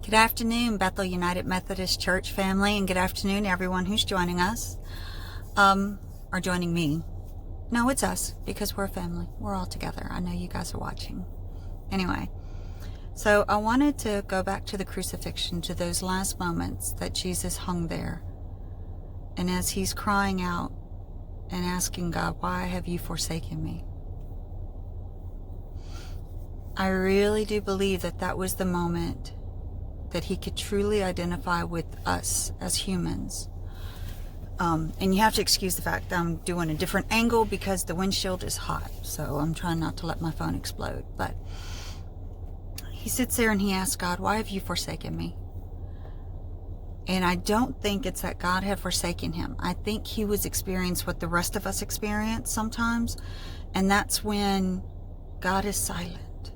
Good afternoon, Bethel United Methodist Church family, and good afternoon, everyone who's joining us, or joining me. No, it's us, because we're a family. We're all together. I know you guys are watching. Anyway, so I wanted to go back to the crucifixion, to those last moments that Jesus hung there. And as he's crying out and asking God, why have you forsaken me? I really do believe that that was the moment that he could truly identify with us as humans. And you have to excuse the fact that I'm doing a different angle because the windshield is hot. So I'm trying not to let my phone explode. But he sits there and he asks God, why have you forsaken me? And I don't think it's that God had forsaken him. I think he was experiencing what the rest of us experience sometimes. And that's when God is silent.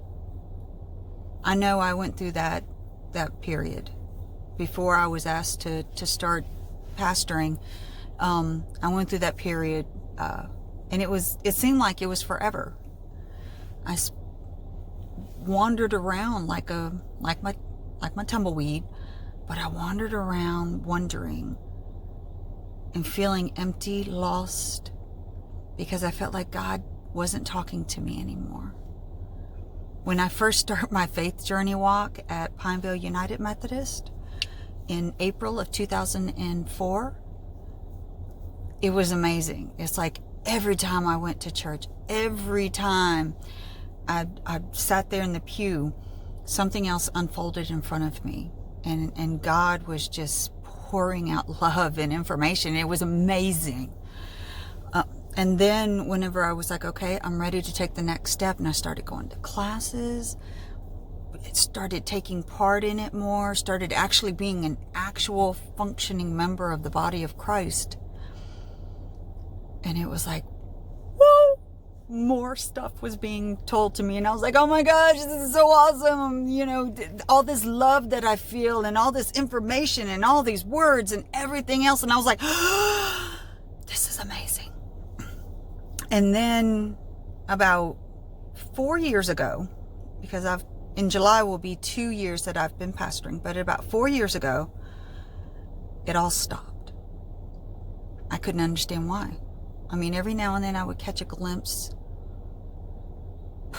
I know I went through that period before I was asked to start pastoring. I went through that period, and it seemed like it was forever. I wandered around like my tumbleweed, but I wandered around wondering and feeling empty, lost, because I felt like God wasn't talking to me anymore. When I first started my faith journey walk at Pineville United Methodist in April of 2004, it was amazing. It's like every time I went to church, every time I sat there in the pew, something else unfolded in front of me. And God was just pouring out love and information. It was amazing. And then whenever I was like, okay, I'm ready to take the next step, and I started going to classes, started taking part in it more, started actually being an actual functioning member of the body of Christ. And it was like, whoa, more stuff was being told to me. And I was like, oh my gosh, this is so awesome. You know, all this love that I feel and all this information and all these words and everything else. And I was like, oh, this is amazing. And then about 4 years ago, because in July will be 2 years that I've been pastoring, but about 4 years ago, it all stopped. I couldn't understand why. I mean, every now and then I would catch a glimpse,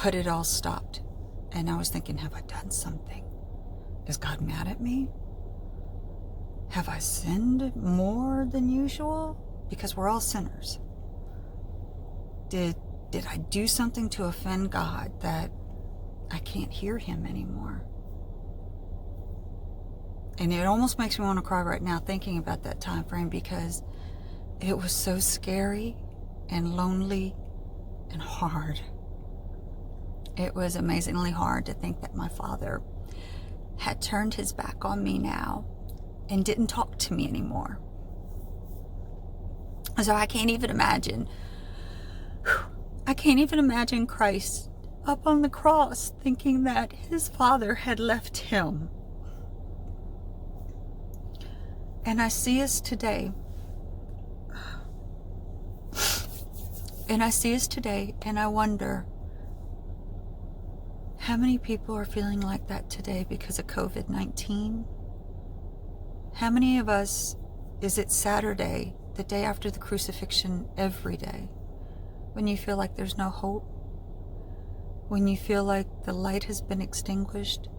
but it all stopped. And I was thinking, have I done something? Is God mad at me? Have I sinned more than usual? Because we're all sinners. Did I do something to offend God that I can't hear him anymore? And it almost makes me want to cry right now thinking about that time frame, because it was so scary and lonely and hard. It was amazingly hard to think that my Father had turned his back on me now and didn't talk to me anymore. So I can't even imagine Christ up on the cross thinking that his Father had left him. And I see us today. And I wonder how many people are feeling like that today because of COVID-19? How many of us, is it Saturday, the day after the crucifixion, every day, when you feel like there's no hope? When you feel like the light has been extinguished?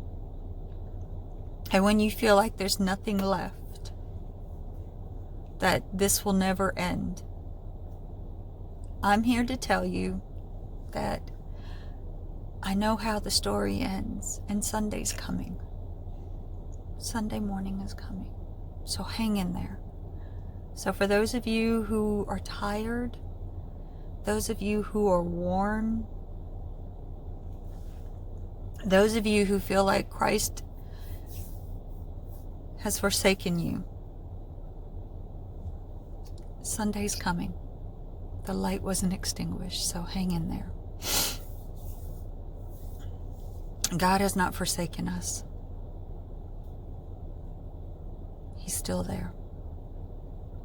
And when you feel like there's nothing left, that this will never end? I'm here to tell you that I know how the story ends, and Sunday's coming. Sunday morning is coming. So hang in there. So for those of you who are tired, those of you who are worn, those of you who feel like Christ has forsaken you, Sunday's coming. The light wasn't extinguished, so hang in there. God has not forsaken us. He's still there.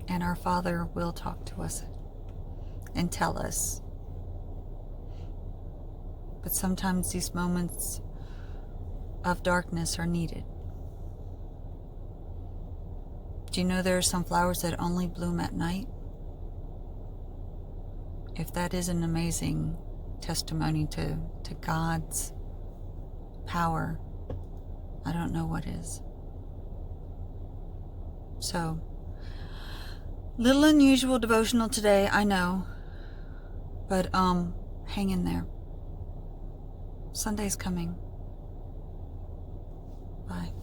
And our Father will talk to us and tell us. But sometimes these moments of darkness are needed. Do you know there are some flowers that only bloom at night? If that is an amazing testimony to God's power, I don't know what is. So, little unusual devotional today, I know. But hang in there. Sunday's coming. Bye.